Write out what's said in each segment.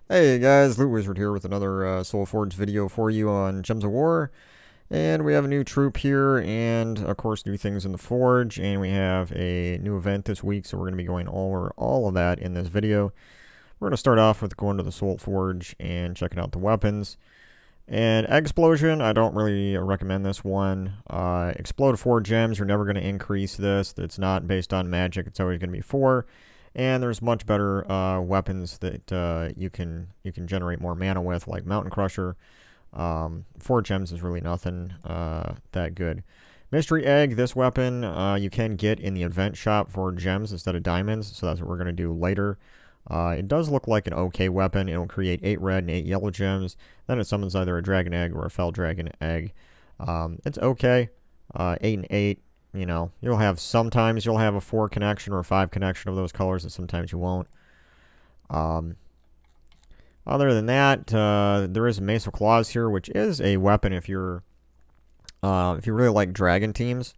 Hey guys, LootWizard here with another Soulforge video for you on Gems of War. And we have a new troop here, and of course new things in the Forge, and we have a new event this week, so we're going to be going over all of that in this video. We're going to start off with going to the Soulforge and checking out the weapons. And Egg Explosion, I don't really recommend this one. Explode 4 gems, you're never going to increase this. It's not based on magic, it's always going to be 4. And there's much better weapons that you can generate more mana with, like Mountain Crusher. 4 gems is really nothing that good. Mystery Egg, this weapon you can get in the event shop for gems instead of diamonds, so that's what we're going to do later. It does look like an okay weapon. It'll create 8 red and 8 yellow gems. Then it summons either a dragon egg or a fell dragon egg. It's okay. 8 and 8. You know, sometimes you'll have a 4 connection or a 5 connection of those colors, and sometimes you won't. Other than that, there is a Mace of Claws here, which is a weapon if you're if you really like dragon teams.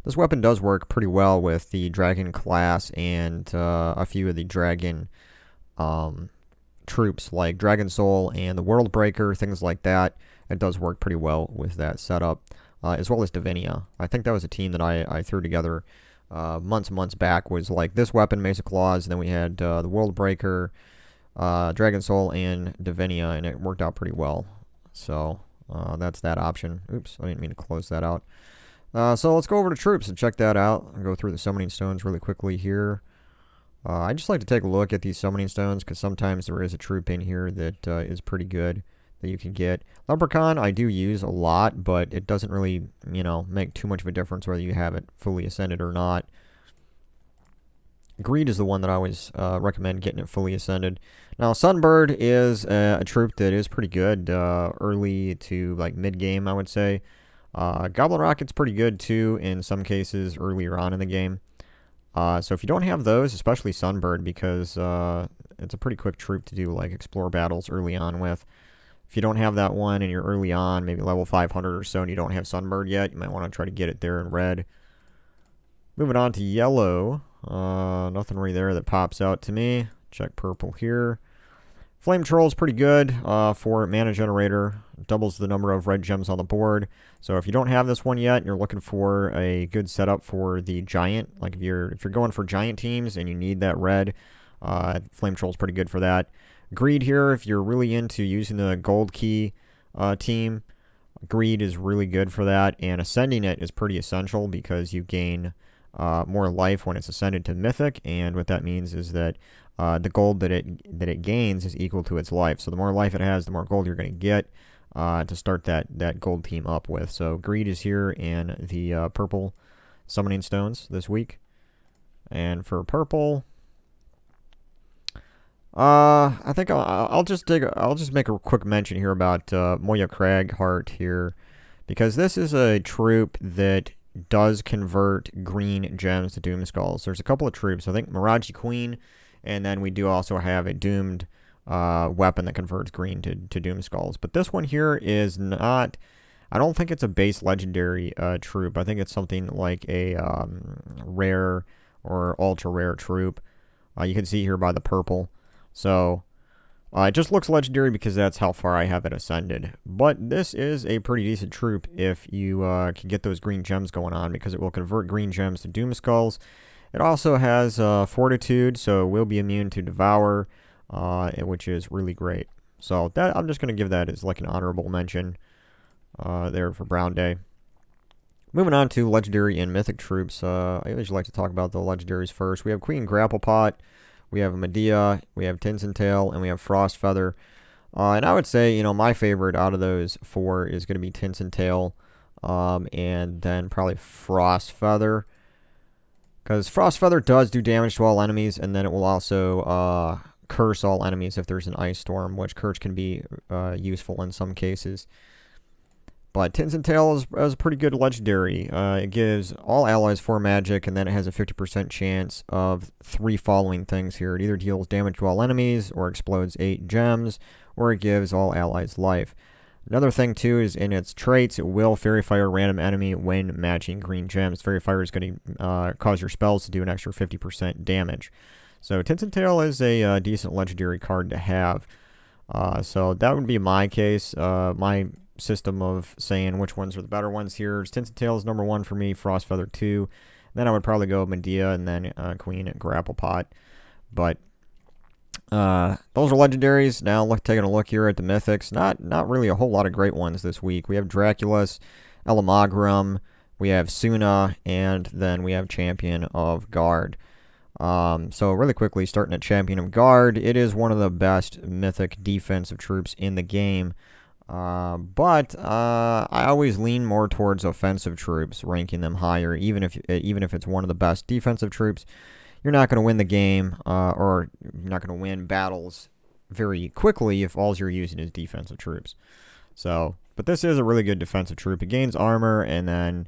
This weapon does work pretty well with the dragon class and a few of the dragon troops like Dragon Soul and the World Breaker, things like that. It does work pretty well with that setup. As well as Divinia. I think that was a team that I threw together months and months back, was like this weapon, Mace of Claws, and then we had the World Breaker, Dragon Soul, and Divinia, and it worked out pretty well. So that's that option. Oops, I didn't mean to close that out. So let's go over to troops and check that out and go through the summoning stones really quickly here. I just like to take a look at these summoning stones because sometimes there is a troop in here that is pretty good that you can get. Leprechaun I do use a lot, but it doesn't really, make too much of a difference whether you have it fully ascended or not. Greed is the one that I always recommend getting it fully ascended. Now, Sunbird is a troop that is pretty good early to like mid-game, I would say. Goblin Rocket's pretty good too in some cases earlier on in the game. So if you don't have those, especially Sunbird, because it's a pretty quick troop to do like explore battles early on with. If you don't have that one and you're early on, maybe level 500 or so, and you don't have Sunbird yet, you might want to try to get it there in red. Moving on to yellow. Nothing really there that pops out to me. Check purple here. Flame Troll is pretty good for mana generator. Doubles the number of red gems on the board. So if you don't have this one yet, and you're looking for a good setup for the giant, like if you're going for giant teams and you need that red, Flame Troll is pretty good for that. Greed here, if you're really into using the gold key team, Greed is really good for that, and ascending it is pretty essential because you gain more life when it's ascended to mythic, and what that means is that the gold that it gains is equal to its life. So the more life it has, the more gold you're going to get to start that gold team up with. So Greed is here in the purple summoning stones this week. And for purple, I think I'll just make a quick mention here about Moya Cragheart here, because this is a troop that does convert green gems to Doom Skulls. There's a couple of troops. I think Miraji Queen, and then we do also have a doomed weapon that converts green to Doom Skulls. But this one here is not. I don't think it's a base legendary troop. I think it's something like a rare or ultra rare troop. You can see here by the purple. So, it just looks legendary because that's how far I have it ascended. But this is a pretty decent troop if you can get those green gems going on, because it will convert green gems to Doom Skulls. It also has Fortitude, so it will be immune to Devour, which is really great. So, that I'm just going to give that as like an honorable mention there for Brown Day. Moving on to legendary and mythic troops. I usually like to talk about the legendaries first. We have Queen Grapplepot. We have Medea, we have Tinsentail, and we have Frostfeather. And I would say, my favorite out of those 4 is going to be Tinsentail, and then probably Frostfeather. Because Frostfeather does do damage to all enemies, and then it will also curse all enemies if there's an ice storm, which curse can be useful in some cases. But Tinsentail is a pretty good legendary. It gives all allies 4 magic, and then it has a 50% chance of 3 following things here. It either deals damage to all enemies, or explodes 8 gems, or it gives all allies life. Another thing, too, is in its traits, it will Fairy Fire random enemy when matching green gems. Fairy Fire is going to cause your spells to do an extra 50% damage. So Tinsentail is a decent legendary card to have. So that would be my case, my system of saying which ones are the better ones here. Tinsel Tail is number 1 for me, Frost Feather 2. Then I would probably go Medea and then Queen and Grapple Pot. But those are legendaries. Now taking a look here at the mythics. Not really a whole lot of great ones this week. We have Draculus, Elamagrum, we have Suna, and then we have Champion of Guard. So really quickly, starting at Champion of Guard, it is one of the best mythic defensive troops in the game. But I always lean more towards offensive troops, ranking them higher. Even if it's one of the best defensive troops, you're not going to win the game, or you're not going to win battles very quickly if all you're using is defensive troops. So, but this is a really good defensive troop. It gains armor, and then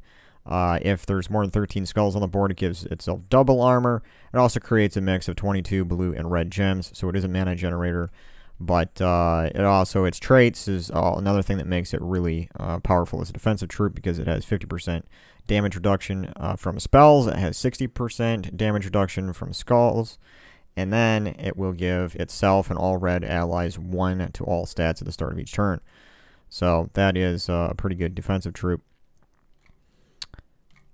if there's more than 13 skulls on the board, it gives itself double armor. It also creates a mix of 22 blue and red gems, so it is a mana generator. But its traits is another thing that makes it really powerful as a defensive troop, because it has 50% damage reduction from spells. It has 60% damage reduction from skulls. And then it will give itself and all red allies 1 to all stats at the start of each turn. So that is a pretty good defensive troop.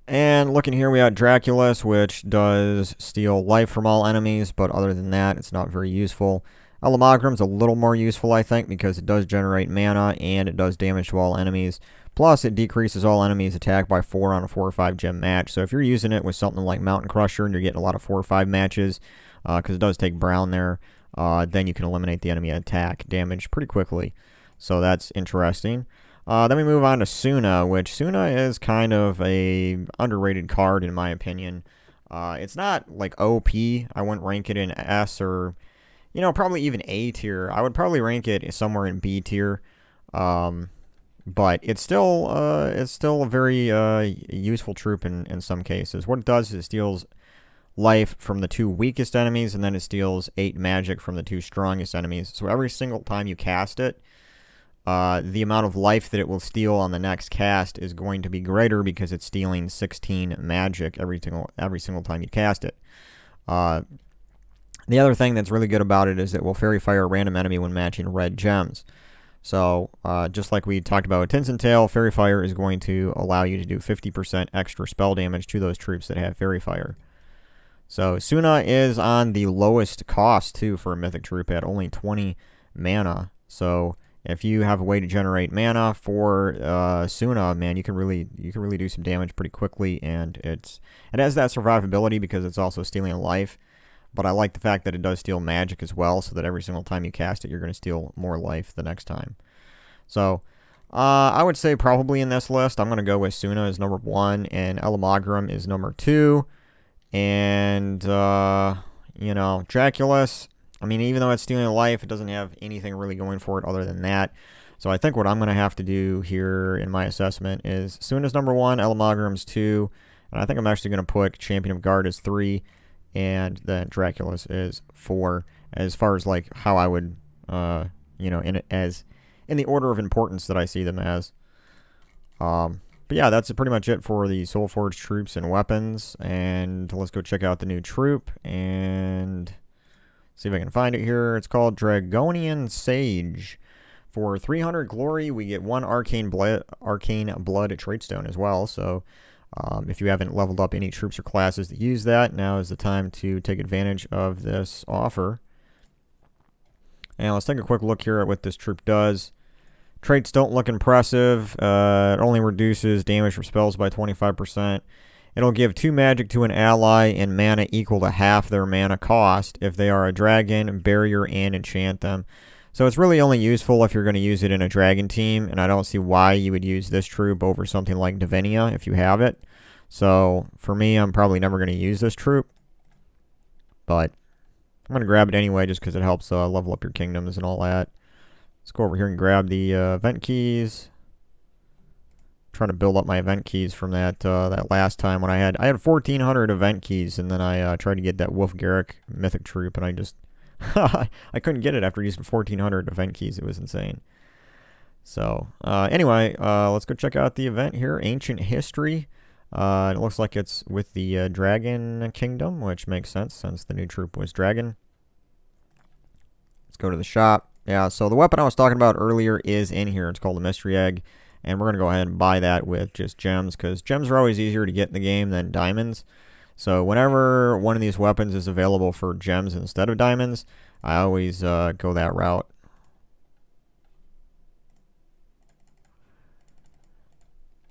And looking here, we got Draculus, which does steal life from all enemies, but other than that, it's not very useful. Elamagrum's a little more useful, I think, because it does generate mana, and it does damage to all enemies. Plus, it decreases all enemies' attack by 4 on a 4 or 5 gem match. So if you're using it with something like Mountain Crusher, and you're getting a lot of 4 or 5 matches, because it does take brown there, then you can eliminate the enemy attack damage pretty quickly. So that's interesting. Then we move on to Suna, which Suna is kind of a underrated card in my opinion. It's not like OP. I wouldn't rank it in S or, probably even A tier. I would probably rank it somewhere in B tier. But it's still a very useful troop in some cases. What it does is it steals life from the 2 weakest enemies, and then it steals 8 magic from the 2 strongest enemies. So every single time you cast it, the amount of life that it will steal on the next cast is going to be greater, because it's stealing 16 magic every single time you cast it. The other thing that's really good about it is it will Fairy Fire a random enemy when matching red gems. So, just like we talked about with Tinsel Tail, Fairy Fire is going to allow you to do 50% extra spell damage to those troops that have Fairy Fire. So, Suna is on the lowest cost, too, for a Mythic troop at only 20 mana. So, if you have a way to generate mana for Suna, man, you can really do some damage pretty quickly, and it has that survivability because it's also stealing a life. But I like the fact that it does steal magic as well, so that every single time you cast it, you're going to steal more life the next time. So, I would say probably in this list, I'm going to go with Suna as number 1, and Elamagrum is number 2. And, Draculus, I mean, even though it's stealing a life, it doesn't have anything really going for it other than that. So I think what I'm going to have to do here in my assessment is Suna's number 1, Elamagrum's 2, and I think I'm actually going to put Champion of Guard as 3, and then Draculus is 4, as far as like how I would, in the order of importance that I see them as. But yeah, that's pretty much it for the Soulforge troops and weapons. And let's go check out the new troop and see if I can find it here. It's called Dragonian Sage. For 300 glory, we get 1 arcane blood trait stone as well. So if you haven't leveled up any troops or classes that use that, now is the time to take advantage of this offer. And let's take a quick look here at what this troop does. Traits don't look impressive. It only reduces damage from spells by 25%. It'll give 2 magic to an ally and mana equal to half their mana cost if they are a dragon, barrier, and enchant them. So it's really only useful if you're going to use it in a dragon team, and I don't see why you would use this troop over something like Divinia if you have it. So for me, I'm probably never going to use this troop, but I'm going to grab it anyway just because it helps level up your kingdoms and all that. Let's go over here and grab the event keys. I'm trying to build up my event keys from that last time when I had 1,400 event keys, and then I tried to get that Wolf Garrick mythic troop, and I just I couldn't get it after using 1,400 event keys. It was insane. So anyway, let's go check out the event here. Ancient History. It looks like it's with the Dragon Kingdom, which makes sense since the new troop was Dragon. Let's go to the shop. Yeah, so the weapon I was talking about earlier is in here. It's called the Mystery Egg. And we're going to go ahead and buy that with just gems, because gems are always easier to get in the game than diamonds. So whenever one of these weapons is available for gems instead of diamonds, I always go that route.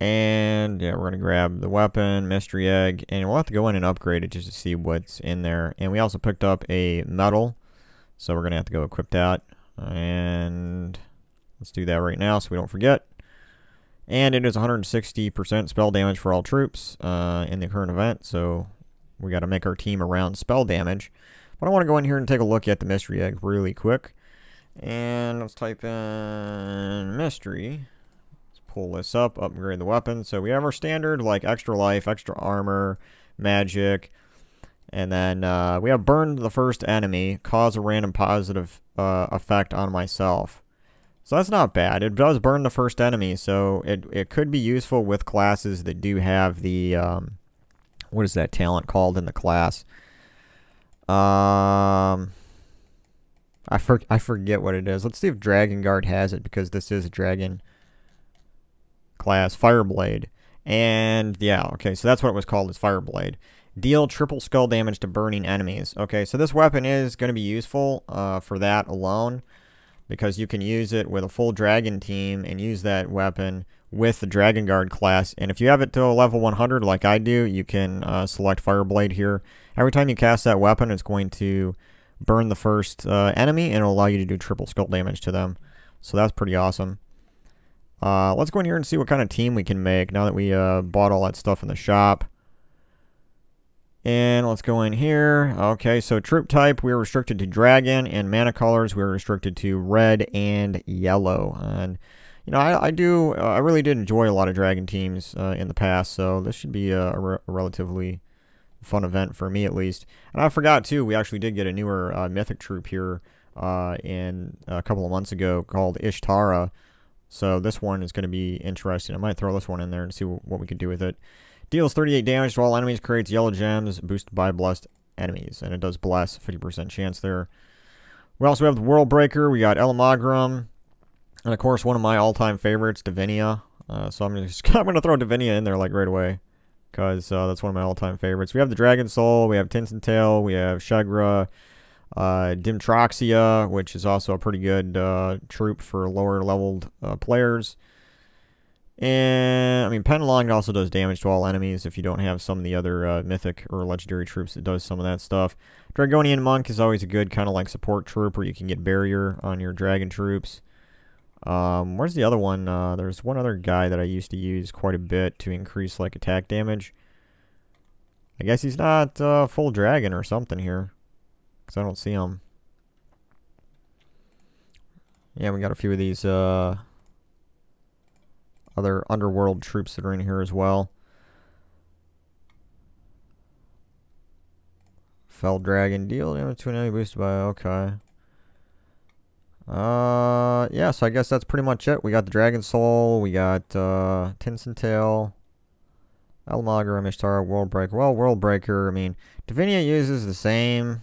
And yeah, we're going to grab the weapon, Mystery Egg, and we'll have to go in and upgrade it just to see what's in there. And we also picked up a medal, so we're going to have to go equip that. And let's do that right now so we don't forget. And it is 160% spell damage for all troops in the current event, so we got to make our team around spell damage. But I want to go in here and take a look at the Mystery Egg really quick. And let's type in Mystery. Pull this up, upgrade the weapon. So we have our standard, like extra life, extra armor, magic, and then we have burn the first enemy, cause a random positive effect on myself. So that's not bad. It does burn the first enemy, so it could be useful with classes that do have the, what is that talent called in the class? I forget what it is. Let's see if Dragon Guard has it, because this is a dragon class, Fireblade. And yeah, okay, so that's what it was called, is Fireblade. Deal triple skull damage to burning enemies. Okay, so this weapon is going to be useful for that alone, because you can use it with a full dragon team and use that weapon with the Dragon Guard class. And if you have it to a level 100 like I do, you can select Fireblade here. Every time you cast that weapon, it's going to burn the first enemy, and it'll allow you to do triple skull damage to them. So that's pretty awesome. Let's go in here and see what kind of team we can make now that we bought all that stuff in the shop. And let's go in here. Okay, so troop type, we're restricted to dragon, and mana colors, we're restricted to red and yellow. And, you know, I really did enjoy a lot of dragon teams in the past, so this should be a relatively fun event for me at least. And I forgot, too, we actually did get a newer mythic troop here in a couple of months ago called Ishtara. So this one is going to be interesting. I might throw this one in there and see what we can do with it. Deals 38 damage to all enemies, creates yellow gems, boosted by blessed enemies. And it does bless, 50% chance there. We also have the World Breaker. We got Elamagrum. And of course, one of my all-time favorites, Divinia. So I'm going to throw Divinia in there like right away, because that's one of my all-time favorites. We have the Dragon Soul. We have Tinson-Tail. We have Shagra. Dimtroxia, which is also a pretty good troop for lower leveled players. And I mean, Penlong also does damage to all enemies if you don't have some of the other mythic or legendary troops that does some of that stuff. Dragonian Monk is always a good kind of like support troop where you can get barrier on your dragon troops. Where's the other one? There's one other guy that I used to use quite a bit to increase like attack damage. I guess he's not full dragon or something here, because I don't see him. Yeah, we got a few of these other underworld troops that are in here as well. Fell Dragon, deal damage to an enemy boosted by, okay. Yeah, so I guess that's pretty much it. We got the Dragon Soul, we got Tinson-Tail, Elamagrum, Ishtara, World Breaker. Well, World Breaker, I mean, Divinia uses the same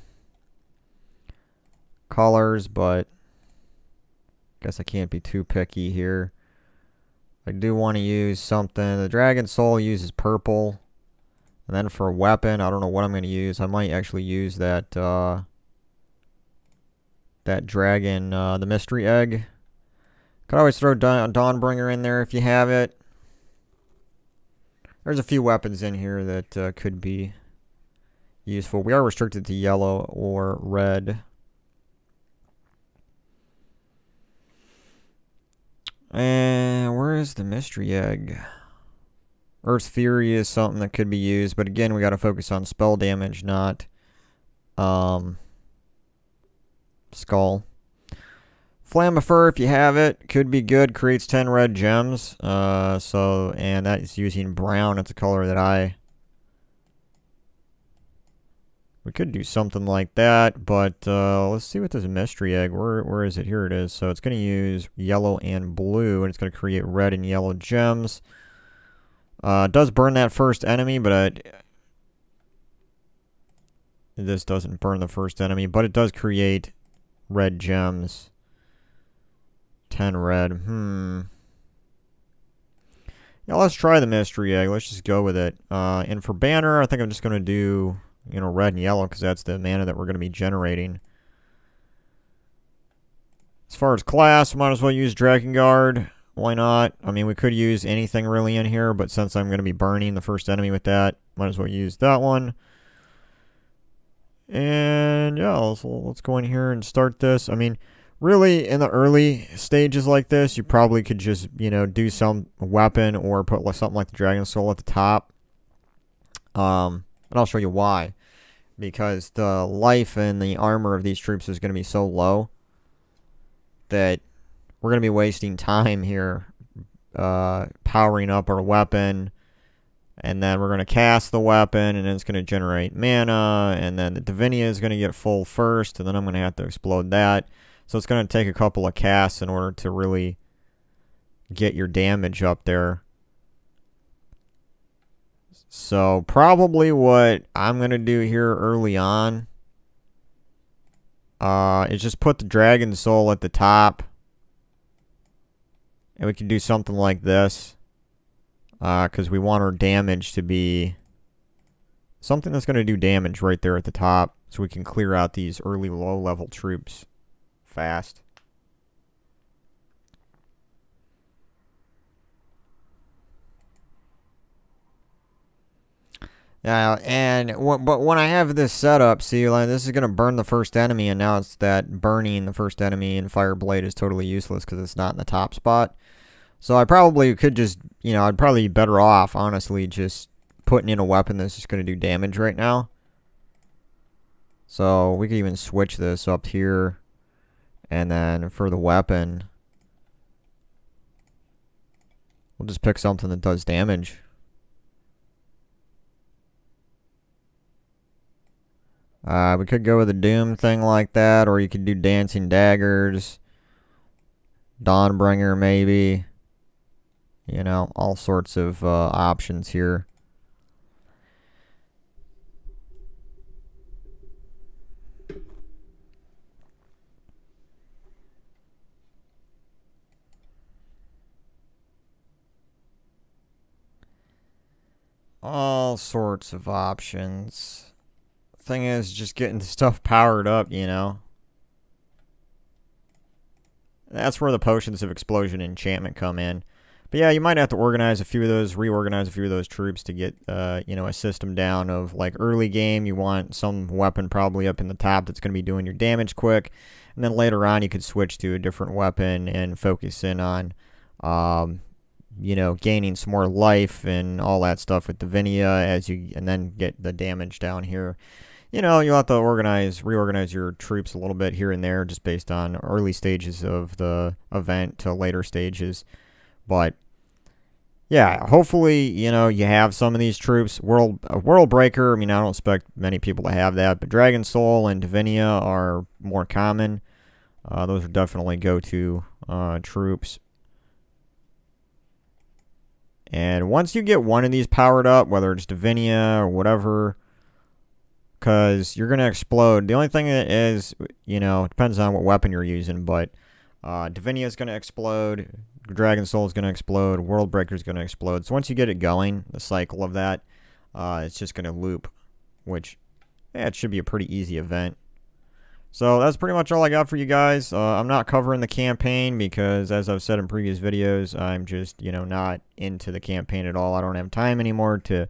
colors, but I guess I can't be too picky here. I do want to use something. The Dragon Soul uses purple. And then for a weapon, I don't know what I'm going to use. I might actually use that that dragon, the Mystery Egg. Could always throw Dawnbringer in there if you have it. There's a few weapons in here that could be useful. We are restricted to yellow or red. And where is the Mystery Egg? Earth's Fury is something that could be used, but again, we got to focus on spell damage, not skull. Flammifer, if you have it, could be good. Creates 10 red gems. And that is using brown. It's a color that we could do something like that, but let's see what this Mystery Egg, where is it? Here it is. So it's going to use yellow and blue, and it's going to create red and yellow gems. It does burn that first enemy, but this doesn't burn the first enemy, but it does create red gems. 10 red. Yeah, let's try the mystery egg. Let's just go with it. And for banner, I think I'm just going to do, you know, red and yellow because that's the mana that we're going to be generating. As far as class, might as well use Dragon Guard. Why not? I mean, we could use anything really in here, but since I'm going to be burning the first enemy with that, might as well use that one. And yeah, let's go in here and start this. I mean, really, in the early stages like this, you probably could just, you know, do some weapon or put something like the Dragon Soul at the top. And I'll show you why. Because the life and the armor of these troops is going to be so low that we're going to be wasting time here powering up our weapon. And then we're going to cast the weapon, and it's going to generate mana. And then the Divinia is going to get full first, and then I'm going to have to explode that. So it's going to take a couple of casts in order to really get your damage up there. So probably what I'm going to do here early on is just put the Dragon Soul at the top. And we can do something like this. Because we want our damage to be something that's going to do damage right there at the top. So we can clear out these early low-level troops fast. But when I have this set up, see, like, this is going to burn the first enemy, and now it's that burning the first enemy in Fireblade is totally useless because it's not in the top spot. So I probably could just, you know, I'd probably be better off, honestly, just putting in a weapon that's just going to do damage right now. So we could even switch this up here. And then for the weapon, we'll just pick something that does damage. We could go with a Doom thing like that, or you could do Dancing Daggers, Dawnbringer maybe. You know, all sorts of options here. All sorts of options. Thing is, just getting the stuff powered up, you know. That's where the Potions of Explosion and Enchantment come in. But yeah, you might have to organize a few of those, reorganize a few of those troops to get, you know, a system down of, like, early game, you want some weapon probably up in the top that's going to be doing your damage quick. And then later on, you could switch to a different weapon and focus in on, you know, gaining some more life and all that stuff with Divinia and then get the damage down here. You know, you'll have to reorganize your troops a little bit here and there just based on early stages of the event to later stages. But yeah, hopefully, you know, you have some of these troops. World Breaker, I mean, I don't expect many people to have that, but Dragon Soul and Divinia are more common. Those are definitely go-to troops. And once you get one of these powered up, whether it's Divinia or whatever, because you're going to explode. The only thing that is, you know, it depends on what weapon you're using, but Divinia is going to explode. Dragon Soul is going to explode. World Breaker is going to explode. So once you get it going, the cycle of that, it's just going to loop, which, yeah, it should be a pretty easy event. So that's pretty much all I got for you guys. I'm not covering the campaign because, as I've said in previous videos, I'm just, you know, not into the campaign at all. I don't have time anymore to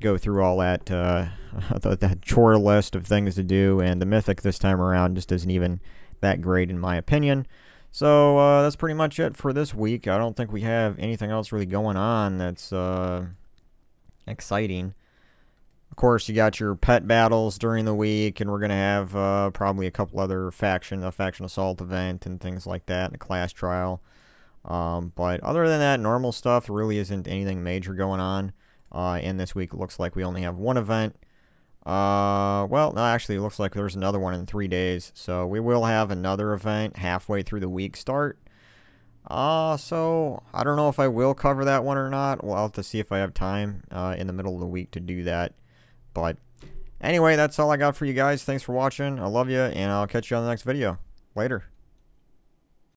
go through all that, that chore list of things to do, and the Mythic this time around just isn't even that great in my opinion. So that's pretty much it for this week. I don't think we have anything else really going on that's exciting. Of course, you got your pet battles during the week, and we're going to have probably a couple other a faction assault event and things like that, and a class trial. But other than that, normal stuff, there really isn't anything major going on. And this week, it looks like we only have one event. Well, no, actually, it looks like there's another one in 3 days. So we will have another event halfway through the week start. So I don't know if I will cover that one or not. We'll have to see if I have time in the middle of the week to do that. But anyway, that's all I got for you guys. Thanks for watching. I love you, and I'll catch you on the next video. Later.